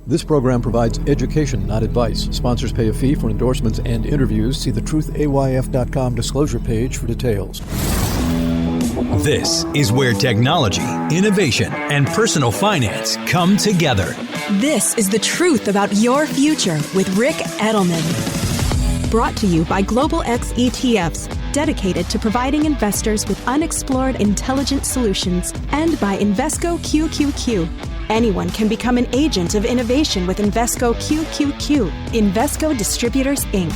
This program provides education, not advice. Sponsors pay a fee for endorsements and interviews. See the truthayf.com disclosure page for details. This is where technology, innovation, and personal finance come together. This is the truth about your future with Rick Edelman. Brought to you by Global X ETFs, dedicated to providing investors with unexplored intelligent solutions, and by Invesco QQQ. Anyone can become an agent of innovation with Invesco QQQ. Invesco Distributors, Inc.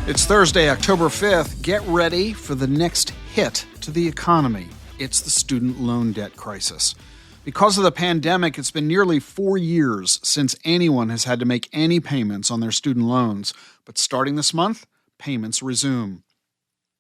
It's Thursday, October 5th. Get ready for the next hit to the economy. It's the student loan debt crisis. Because of the pandemic, it's been nearly 4 years since anyone has had to make any payments on their student loans. But starting this month, payments resume.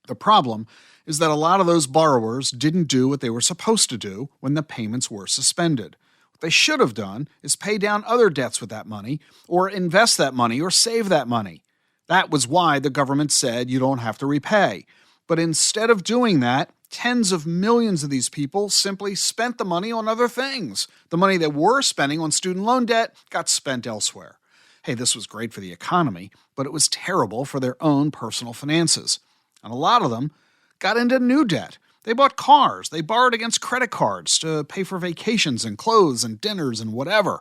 The problem is that a lot of those borrowers didn't do what they were supposed to do when the payments were suspended. What they should have done is pay down other debts with that money, or invest that money, or save that money. That was why the government said you don't have to repay. But instead of doing that, tens of millions of these people simply spent the money on other things. The money they were spending on student loan debt got spent elsewhere. Hey, this was great for the economy, but it was terrible for their own personal finances. And a lot of them got into new debt. They bought cars. They borrowed against credit cards to pay for vacations and clothes and dinners and whatever.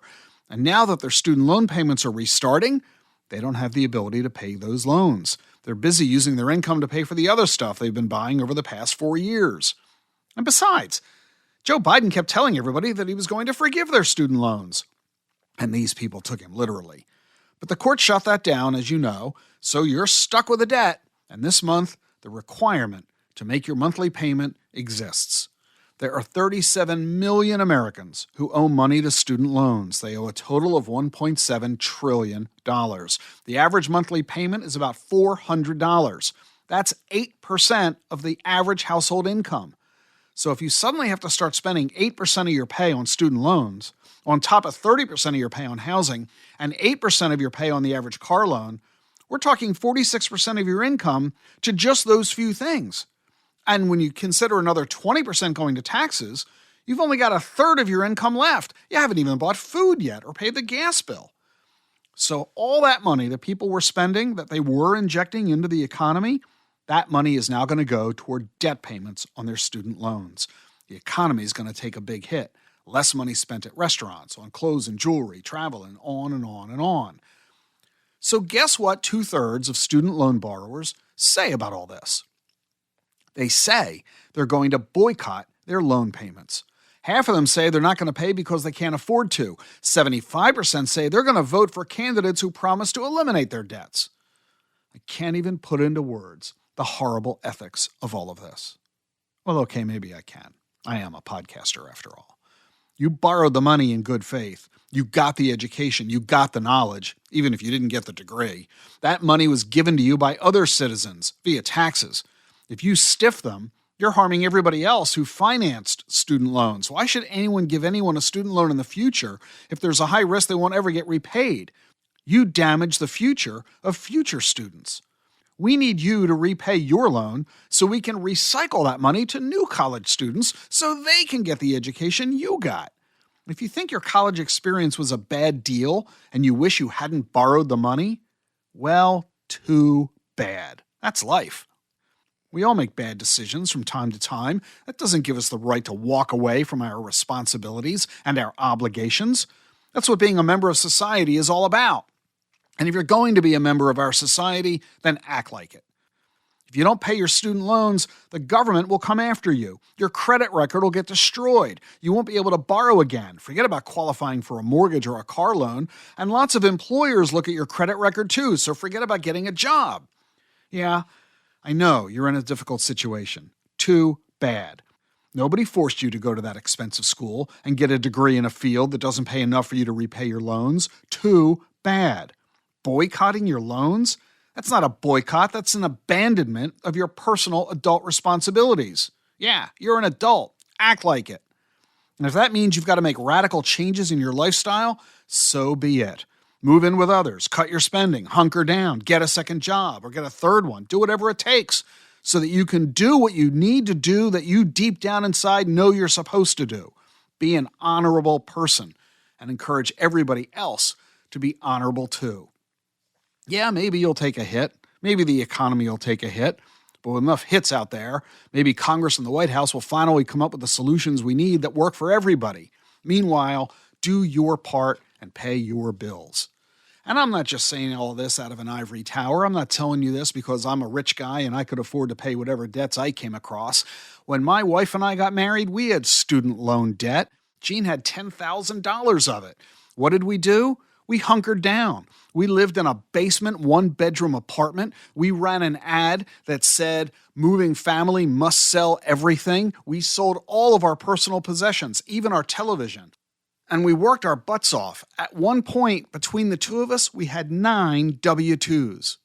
And now that their student loan payments are restarting, they don't have the ability to pay those loans. They're busy using their income to pay for the other stuff they've been buying over the past 4 years. And besides, Joe Biden kept telling everybody that he was going to forgive their student loans. And these people took him literally. But the court shut that down, as you know, so you're stuck with a debt. And this month, the requirement to make your monthly payment exists. There are 37 million Americans who owe money to student loans. They owe a total of $1.7 trillion. The average monthly payment is about $400. That's 8% of the average household income. So if you suddenly have to start spending 8% of your pay on student loans, on top of 30% of your pay on housing, and 8% of your pay on the average car loan, we're talking 46% of your income to just those few things. And when you consider another 20% going to taxes, you've only got a third of your income left. You haven't even bought food yet or paid the gas bill. So all that money that people were spending, that they were injecting into the economy, that money is now going to go toward debt payments on their student loans. The economy is going to take a big hit. Less money spent at restaurants, on clothes and jewelry, travel, and on and on and on. So guess what 2/3 of student loan borrowers say about all this? They say they're going to boycott their loan payments. Half of them say they're not going to pay because they can't afford to. 75% say they're going to vote for candidates who promise to eliminate their debts. I can't even put into words the horrible ethics of all of this. Well, okay, maybe I can. I am a podcaster after all. You borrowed the money in good faith. You got the education. You got the knowledge, even if you didn't get the degree. That money was given to you by other citizens via taxes. If you stiff them, you're harming everybody else who financed student loans. Why should anyone give anyone a student loan in the future if there's a high risk they won't ever get repaid? You damage the future of future students. We need you to repay your loan so we can recycle that money to new college students so they can get the education you got. If you think your college experience was a bad deal and you wish you hadn't borrowed the money, well, too bad. That's life. We all make bad decisions from time to time. That doesn't give us the right to walk away from our responsibilities and our obligations. That's what being a member of society is all about. And if you're going to be a member of our society, then act like it. If you don't pay your student loans, the government will come after you. Your credit record will get destroyed. You won't be able to borrow again. Forget about qualifying for a mortgage or a car loan. And lots of employers look at your credit record too, so forget about getting a job. Yeah, I know you're in a difficult situation. Too bad. Nobody forced you to go to that expensive school and get a degree in a field that doesn't pay enough for you to repay your loans. Too bad. Boycotting your loans? That's not a boycott. That's an abandonment of your personal adult responsibilities. Yeah, you're an adult. Act like it. And if that means you've got to make radical changes in your lifestyle, so be it. Move in with others, cut your spending, hunker down, get a second job, or get a third one. Do whatever it takes so that you can do what you need to do that you deep down inside know you're supposed to do. Be an honorable person and encourage everybody else to be honorable too. Yeah, maybe you'll take a hit. Maybe the economy will take a hit. But with enough hits out there, maybe Congress and the White House will finally come up with the solutions we need that work for everybody. Meanwhile, do your part and pay your bills. And I'm not just saying all this out of an ivory tower. I'm not telling you this because I'm a rich guy and I could afford to pay whatever debts I came across. When my wife and I got married, we had student loan debt. Jean had $10,000 of it. What did we do? We hunkered down. We lived in a basement, one-bedroom apartment. We ran an ad that said, moving family must sell everything. We sold all of our personal possessions, even our television. And we worked our butts off. At one point, between the two of us, we had 9 W-2s.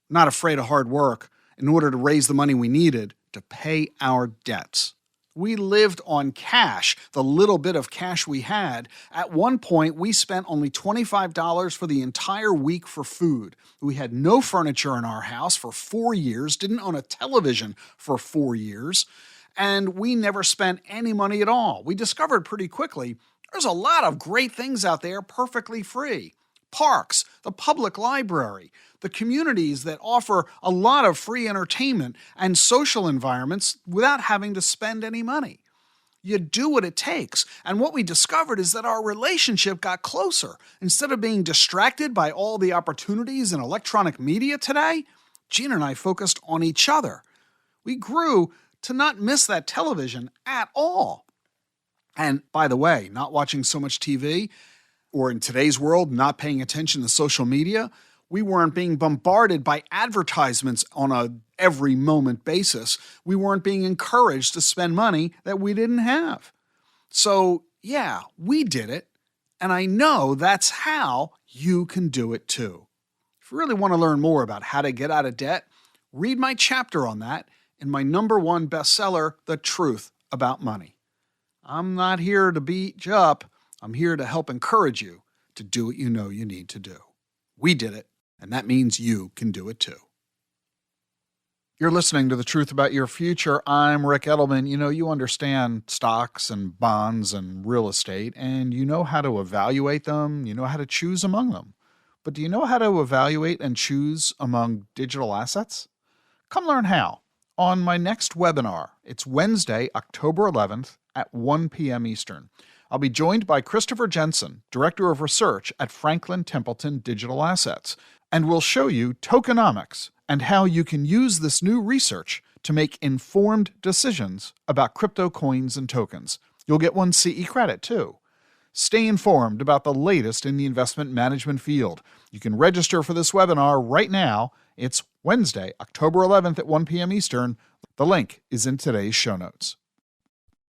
Not afraid of hard work in order to raise the money we needed to pay our debts. We lived on cash, the little bit of cash we had. At one point, we spent only $25 for the entire week for food. We had no furniture in our house for 4 years, didn't own a television for 4 years, and we never spent any money at all. We discovered pretty quickly there's a lot of great things out there perfectly free. Parks, the public library, the communities that offer a lot of free entertainment and social environments without having to spend any money. You do what it takes. And what we discovered is that our relationship got closer. Instead of being distracted by all the opportunities in electronic media today, Jean and I focused on each other. We grew to not miss that television at all. And by the way, not watching so much TV, or in today's world, not paying attention to social media, we weren't being bombarded by advertisements on a every moment basis. We weren't being encouraged to spend money that we didn't have. So yeah, we did it. And I know that's how you can do it too. If you really want to learn more about how to get out of debt, read my chapter on that in my #1 bestseller, The Truth About Money. I'm not here to beat you up. I'm here to help encourage you to do what you know you need to do. We did it, and that means you can do it too. You're listening to The Truth About Your Future. I'm Rick Edelman. You know, you understand stocks and bonds and real estate, and you know how to evaluate them. You know how to choose among them. But do you know how to evaluate and choose among digital assets? Come learn how on my next webinar. It's Wednesday, October 11th at 1 p.m. Eastern. I'll be joined by Christopher Jensen, Director of Research at Franklin Templeton Digital Assets, and we'll show you tokenomics and how you can use this new research to make informed decisions about crypto coins and tokens. You'll get 1 CE credit, too. Stay informed about the latest in the investment management field. You can register for this webinar right now. It's Wednesday, October 11th at 1 p.m. Eastern. The link is in today's show notes.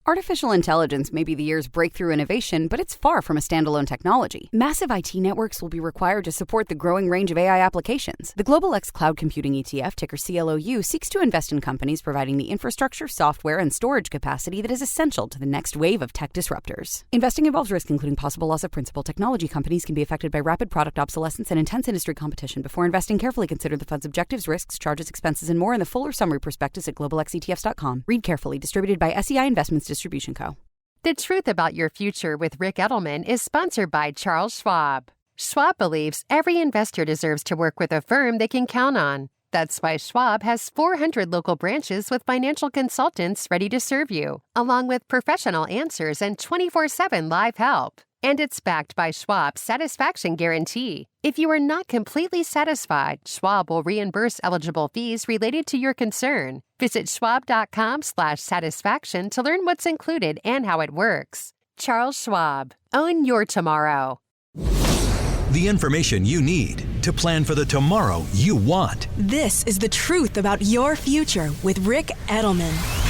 Artificial intelligence may be the year's breakthrough innovation, but it's far from a standalone technology. Massive IT networks will be required to support the growing range of AI applications. The Global X Cloud Computing ETF, ticker CLOU, seeks to invest in companies providing the infrastructure, software, and storage capacity that is essential to the next wave of tech disruptors. Investing involves risk, including possible loss of principal. Technology companies can be affected by rapid product obsolescence and intense industry competition. Before investing, carefully consider the fund's objectives, risks, charges, expenses, and more in the fuller summary prospectus at globalxetfs.com. Read carefully. Distributed by SEI Investments Distribution Co. The Truth About Your Future with Rick Edelman is sponsored by Charles Schwab. Schwab believes every investor deserves to work with a firm they can count on. That's why Schwab has 400 local branches with financial consultants ready to serve you, along with professional answers and 24/7 live help. And it's backed by Schwab's Satisfaction Guarantee. If you are not completely satisfied, Schwab will reimburse eligible fees related to your concern. Visit schwab.com/satisfaction to learn what's included and how it works. Charles Schwab. Own your tomorrow. The information you need to plan for the tomorrow you want. This is The Truth About Your Future with Rick Edelman.